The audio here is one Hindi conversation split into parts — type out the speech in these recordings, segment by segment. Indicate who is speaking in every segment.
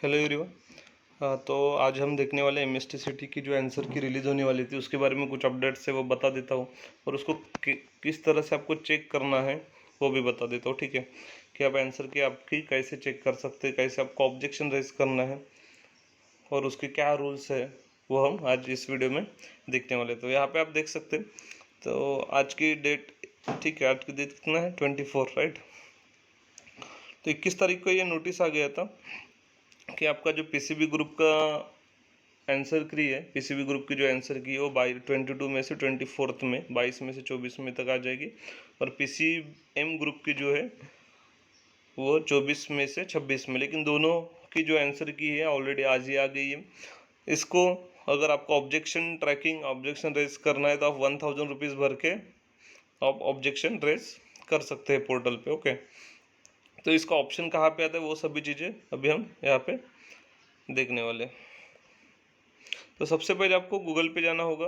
Speaker 1: Hello everyone. तो आज हम देखने वाले एमएसटी की जो आंसर की रिलीज़ होने वाली थी उसके बारे में कुछ अपडेट्स है वो बता देता हूँ। और उसको किस तरह से आपको चेक करना है वो भी बता देता हूँ, ठीक है। कि आप आंसर की आपकी कैसे चेक कर सकते हैं, कैसे आपको ऑब्जेक्शन रेज करना है और उसके क्या रूल्स है वो हम आज इस वीडियो में देखने वाले। तो यहाँ पे आप देख सकते हैं। तो आज की डेट, ठीक है, आज की डेट कितना है, 24, राइट। तो 21 तारीख को ये नोटिस आ गया था कि आपका जो पीसीबी ग्रुप का आंसर की है, पीसीबी ग्रुप की जो आंसर की है वो 22 में से 24 में, 22 में से 24 में तक आ जाएगी। और पीसीएम ग्रुप की जो है वो 24 में से 26 में। लेकिन दोनों की जो आंसर की है ऑलरेडी आज ही आ गई है। इसको अगर आपको ऑब्जेक्शन रेज करना है तो आप 1000 रुपीज़ भर के आप ऑब्जेक्शन रेज कर सकते हैं पोर्टल पे, ओके। तो इसका ऑप्शन कहाँ पे आता है वो सभी चीज़ें अभी हम यहाँ पे देखने वाले। तो सबसे पहले आपको गूगल पे जाना होगा।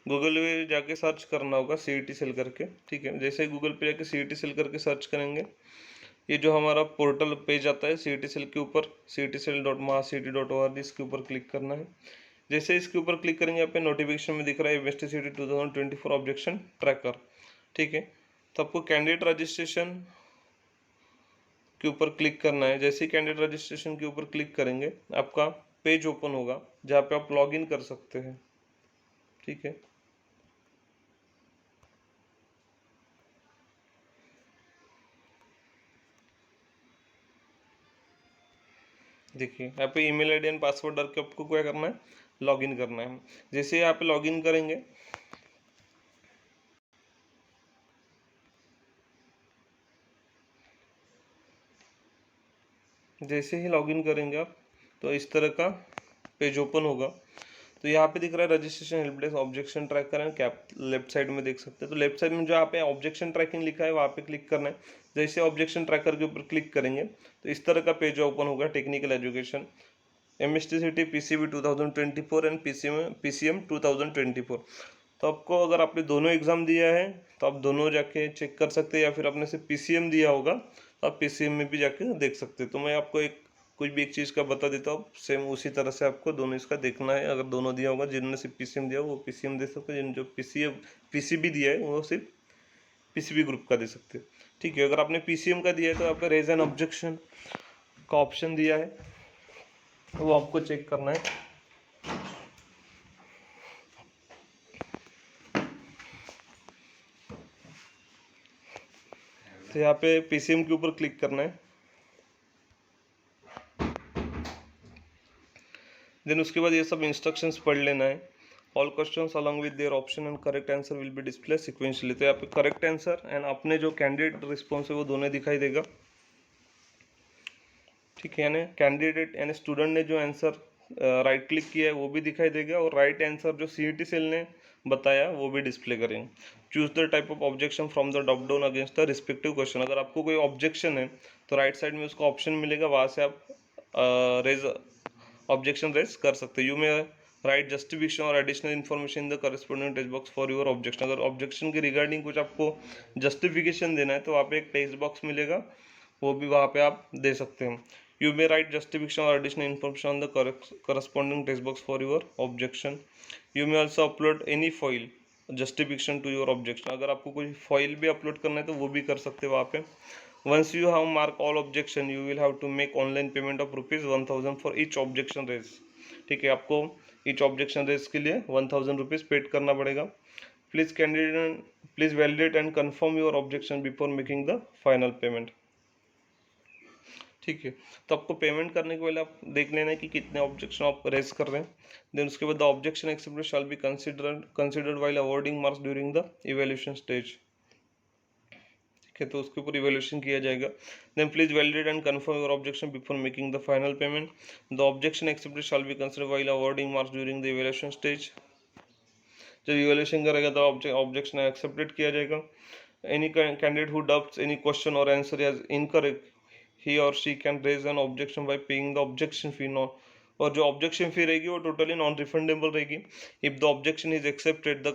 Speaker 1: गूगल पे जाके सर्च करना होगा CET सेल करके, ठीक है। जैसे ही गूगल पे जाके CET सेल करके सर्च करेंगे, ये जो हमारा पोर्टल पेज आता है CET सेल के ऊपर, cetcell.mahcet.org, इसके ऊपर क्लिक करना है। जैसे इसके ऊपर क्लिक करेंगे यहाँ पे नोटिफिकेशन में दिख रहा है एमएसटी CET 2024 ऑब्जेक्शन ट्रैकर, ठीक है। तो आपको कैंडिडेट रजिस्ट्रेशन के ऊपर क्लिक करना है। जैसे ही कैंडिडेट रजिस्ट्रेशन के ऊपर क्लिक करेंगे आपका पेज ओपन होगा जहाँ पे आप लॉग इन कर सकते हैं, ठीक है। देखिए यहाँ पे ईमेल आईडी एंड पासवर्ड डाल के आपको क्या करना है, लॉगिन करना है। जैसे यहाँ पे लॉगिन करेंगे, जैसे ही लॉगिन करेंगे आप तो इस तरह का पेज ओपन होगा। तो यहाँ पे दिख रहा है registration help desk objection tracker and cap, left side में देख सकते हैं। तो लेफ्ट साइड में जो यहाँ पे ऑब्जेक्शन ट्रैकिंग लिखा है वहाँ पे क्लिक करना है। जैसे ऑब्जेक्शन ट्रैकर के ऊपर क्लिक करेंगे तो इस तरह का पेज ओपन होगा, technical education MST CET PCB 2024 and PCM 2024। तो आपको अगर आपने दोनों एग्ज़ाम दिया है तो आप दोनों जाके चेक कर सकते हैं, या फिर आपने सिर्फ पीसीएम दिया होगा तो आप पीसीएम में भी जाके देख सकते हैं। तो मैं आपको कुछ भी एक चीज़ का बता देता हूँ, सेम उसी तरह से आपको दोनों इसका देखना है। अगर दोनों दिया होगा, जिन्होंने सिर्फ पीसीएम दिया वो पीसीएम दे सकते हैं, जिन्होंने जो पीसीबी दिया है वो सिर्फ पीसीबी ग्रुप का दे सकते हैं, ठीक है। अगर आपने पीसीएम का दिया है तो आपका रेज एन ऑब्जेक्शन का ऑप्शन दिया है, वो आपको चेक करना है। तो यहाँ पे पीसीएम के ऊपर क्लिक करना है। देन उसके बाद ये सब इंस्ट्रक्शंस पढ़ लेना है। All questions along with their option and correct answer will be display sequentially. तो यहाँ पे करेक्ट आंसर एंड अपने जो कैंडिडेट रिस्पॉन्स है वो दोनों दिखाई देगा, ठीक है। यानी कैंडिडेट यानी स्टूडेंट ने जो आंसर राइट क्लिक किया है वो भी दिखाई देगा, और राइट आंसर जो CET सेल ने बताया वो भी डिस्प्ले करेंगे। Choose the type of objection from the drop down against the respective question. अगर आपको कोई ऑब्जेक्शन है तो राइट साइड में उसका ऑप्शन मिलेगा, वहाँ से आप रेज ऑब्जेक्शन रेज कर सकते हैं। यू में राइट जस्टिफिकेशन और additional information in the corresponding text box for your objection. अगर ऑब्जेक्शन के रिगार्डिंग कुछ आपको जस्टिफिकेशन देना है तो वहाँ पे एक टेक्स्ट बॉक्स मिलेगा, वो भी वहाँ पे आप दे सकते हैं। यू मे राइट जस्टिफिकेशन और additional information on the corresponding text box for your objection. You may also upload any foil justification to your objection. अगर आपको कोई फॉइल भी अपलोड करना है तो वो भी कर सकते हैं वहाँ पे। Once you have mark all objection you will have to make online payment of ₹1000 for each objection raise, ठीक है। आपको ईच ऑब्जेक्शन रेज के लिए 1000 रुपीज़ पेड करना पड़ेगा। Please validate and confirm your objection before making the final payment, ठीक है। तो आपको पेमेंट करने के पहले आप देख लेना है कि कितने ऑब्जेक्शन आप रेज कर रहे हैं। देन उसके बाद the objection accepted shall be considered while awarding marks during the evaluation stage, ठीक है। तो उसके ऊपर इवैल्यूएशन किया जाएगा। Then please validate and confirm your objection before making the final payment. The objection accepted shall be considered while awarding marks during the evaluation stage. जब इवैल्यूएशन करेगा तो ऑब्जेक्शन एक्सेप्टेड किया जाएगा। Any candidate who doubts any question और answer as incorrect he or she can raise an objection by paying the objection fee not, और जो ऑब्जेक्शन फी रहेगी वो टोटली नॉन रिफंडेबल रहेगी। If the objection is accepted the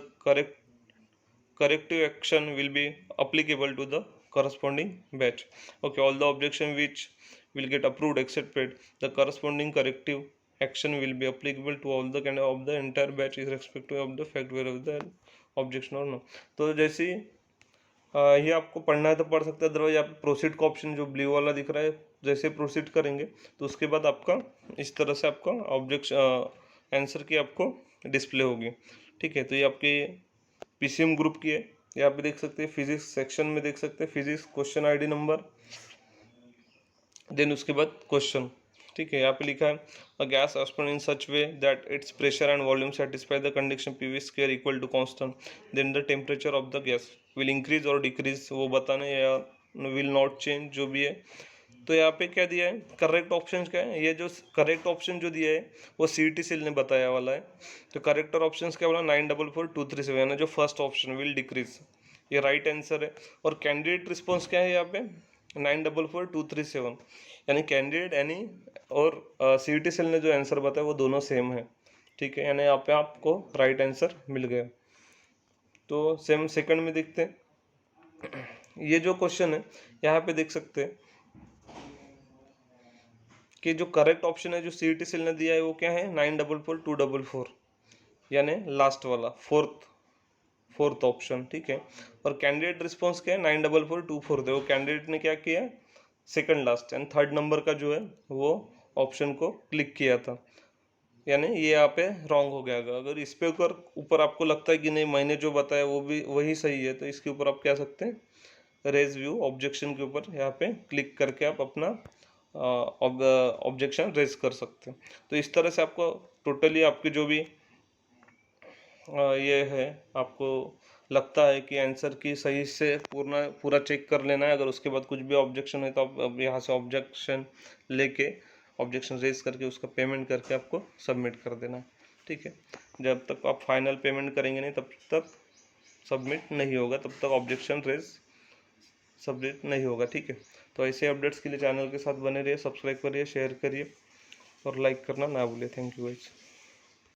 Speaker 1: corrective action will be applicable to the corresponding batch, okay। All the objection which will get approved, accepted. The corresponding corrective action will be applicable to all the kind of the entire batch irrespective of the fact whether the objection or no. तो जैसे ही ये आपको पढ़ना है तो पढ़ सकते हैं, अदरवाइज आप प्रोसीड का ऑप्शन जो ब्लू वाला दिख रहा है, जैसे प्रोसीड करेंगे तो उसके बाद आपका इस तरह से आपका ऑब्जेक्शन आंसर की आपको डिस्प्ले होगी। ठीक है, तो ये आपकी पीसीएम ग्रुप की है। यहाँ पे देख सकते हैं फिजिक्स सेक्शन में देख सकते हैं physics question ID number, then उसके बाद क्वेश्चन। ठीक है, यहाँ पे लिखा है a gas expand in such way that its pressure and volume satisfy the condition PV square equal to constant, then the temperature of the gas will increase और डिक्रीज, वो बताने, या विल नॉट चेंज, जो भी है। तो यहाँ पे क्या दिया है, करेक्ट ऑप्शन क्या है, ये जो करेक्ट ऑप्शन जो दिया है वो सीईटी सेल ने बताया वाला है। तो करेक्ट ऑप्शन क्या बोला, 944237, यानी जो फर्स्ट ऑप्शन विल डिक्रीज, ये राइट आंसर है। और कैंडिडेट रिस्पॉन्स क्या है यहाँ पे 944237, यानी कैंडिडेट यानी और सीईटी सेल ने जो आंसर बताया वो दोनों सेम है। ठीक है, यानी यहाँ पे आपको राइट आंसर मिल गया। तो सेम सेकंड में देखते हैं, ये जो क्वेश्चन है यहाँ पे देख सकते हैं कि जो करेक्ट ऑप्शन है जो सीईटी सेल ने दिया है वो क्या है 944244, यानी लास्ट वाला फोर्थ ऑप्शन। ठीक है, और कैंडिडेट रिस्पॉन्स क्या है 944244 थे, वो कैंडिडेट ने क्या किया second last and third number का जो है वो ऑप्शन को क्लिक किया था, यानी ये यहाँ पे रॉन्ग हो गया। अगर इस पे ऊपर आपको लगता है कि नहीं मैंने जो बताया वो भी वही सही है, तो इसके ऊपर आप क्या सकते हैं रेज व्यू ऑब्जेक्शन के ऊपर यहाँ पे क्लिक करके आप अपना ऑब्जेक्शन रेज कर सकते हैं। तो इस तरह से आपको टोटली आपकी जो भी ये है, आपको लगता है कि आंसर की सही से पूरा चेक कर लेना है। अगर उसके बाद कुछ भी ऑब्जेक्शन है तो आप अब यहाँ से ऑब्जेक्शन लेके ऑब्जेक्शन रेज करके उसका पेमेंट करके आपको सबमिट कर देना है। ठीक है, जब तक आप फाइनल पेमेंट करेंगे नहीं तब तक सबमिट नहीं होगा, तब तक ऑब्जेक्शन रेज सबमिट नहीं होगा। ठीक है, तो ऐसे अपडेट्स के लिए चैनल के साथ बने रहिए, सब्सक्राइब करिए, शेयर करिए और लाइक करना ना भूलिए। Thank you guys.